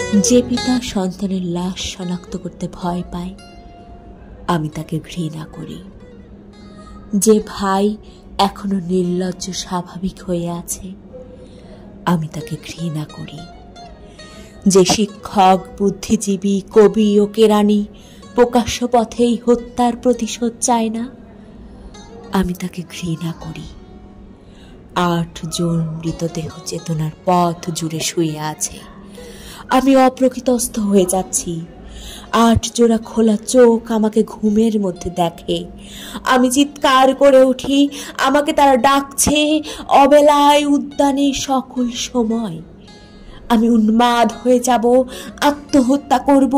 যে পিতা সন্তানের লাশ শনাক্ত করতে ভয় পায়, আমি তাকে ঘৃণা করি। যে ভাই এখনো নির্লজ্জ স্বাভাবিক হয়ে আছে, আমি তাকে ঘৃণা করি। যে শিক্ষক, বুদ্ধিজীবী, কবি ও কেরানি প্রকাশ্য পথেই হত্যার প্রতিশোধ চায় না, আমি তাকে ঘৃণা করি। 8 জন মৃতদেহ চেতনার পথ জুড়ে শুয়ে আছে। আমি অপ্রকৃতস্থ হয়ে যাচ্ছি। 8 জোড়া খোলা চোখ আমাকে ঘুমের মধ্যে দেখে। আমি চিৎকার করে উঠি, আমাকে তারা ডাকছে অবেলায়, উদ্যানে, সকল সময়। আমি উন্মাদ হয়ে যাব, আত্মহত্যা করব,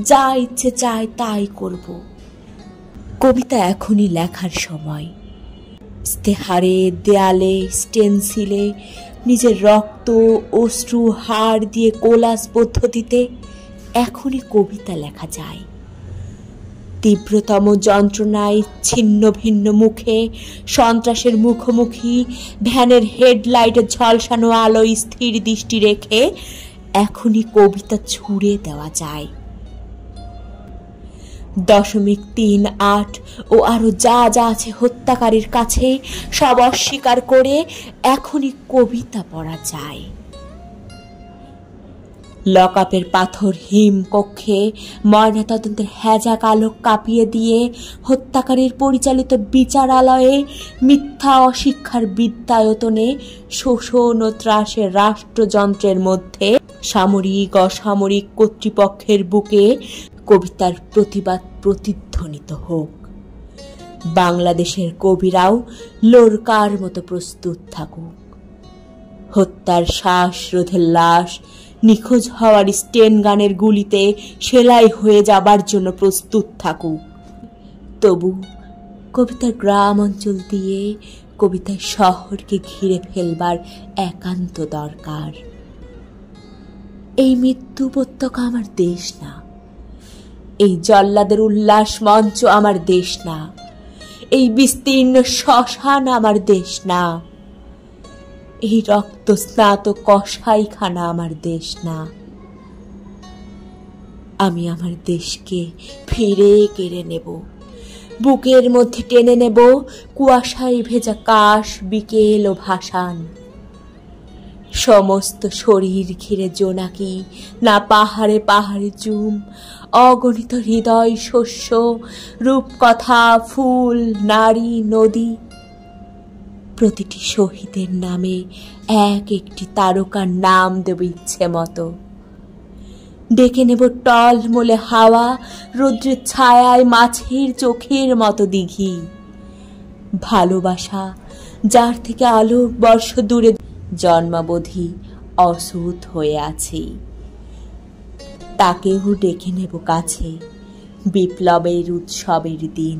যা ইচ্ছে চায় তাই করব। কবিতা এখনই লেখার সময়। ইস্তেহারে, দেয়ালে, স্টেনসিলে নিজের রক্ত, অশ্রু, হাড় দিয়ে কোলাস পদ্ধতিতে এখনই কবিতা লেখা যায়। তীব্রতম যন্ত্রণায় ছিন্ন ভিন্ন মুখে, সন্ত্রাসের মুখোমুখি, ভ্যানের হেডলাইটে ঝলসানো আলোয় স্থির দৃষ্টি রেখে এখনই কবিতা ছুড়ে দেওয়া যায়। 0.38 ও আরো যা যা আছে হত্যাকারীর কাছে সব অস্বীকার করে এখনই কবিতা পড়া যায়। লকআপের পাথর হিম কক্ষে ময়নাতদন্তের হ্যাজাক আলোক কাঁপিয়ে দিয়ে হত্যাকারীর পরিচালিত বিচারালয়ে মিথ্যা অশিক্ষার বিদ্যায়তনে শোষণ ও ত্রাসের রাষ্ট্রযন্ত্রের মধ্যে সামরিক অসামরিক কর্তৃপক্ষের বুকে কবিতার প্রতিবাদ প্রতিধ্বনিত হোক। বাংলাদেশের কবিরাও লোরকার মতো প্রস্তুত থাকুক। হত্যার শ্বাসরোধের লাশ নিখোঁজ হওয়ার স্টেন গানের গুলিতে সেলাই হয়ে যাবার জন্য প্রস্তুত থাকুক। তবু কবিতার গ্রাম অঞ্চল দিয়ে কবিতার শহরকে ঘিরে ফেলবার একান্ত দরকার। এই মৃত্যু উপত্যকা আমার দেশ না, এই জল্লাদের উল্লাস মঞ্চ আমার দেশ না, এই বিস্তীর্ণ শ্মশান আমার দেশ না, এই রক্ত স্নাত কসাইখানা আমার দেশ না। আমি আমার দেশকে ফিরে কেড়ে নেব, বুকের মধ্যে টেনে নেব কুয়াশায় ভেজা কাশ, বিকেল ও ভাসান। সমস্ত শরীর ঘিরে জোনাকি, না পাহাড়ে পাহাড়ে চুম, অগণিত হৃদয়, শস্য, রূপকথা, ফুল, নারী, নদী। প্রতিটি শহীদের নামে এক একটি তারকার নাম দেব ইচ্ছে মতো। ডেকে নেব টলমলে হাওয়া, রৌদ্রের ছায়ায় মাছের চোখের মতো দিঘি। ভালোবাসা যার থেকে আলোক বর্ষ দূরে জন্মাবধি অসুধ হয়ে আছি, তাকেও ডেকে নেব কাছে বিপ্লবের উৎসবের দিন।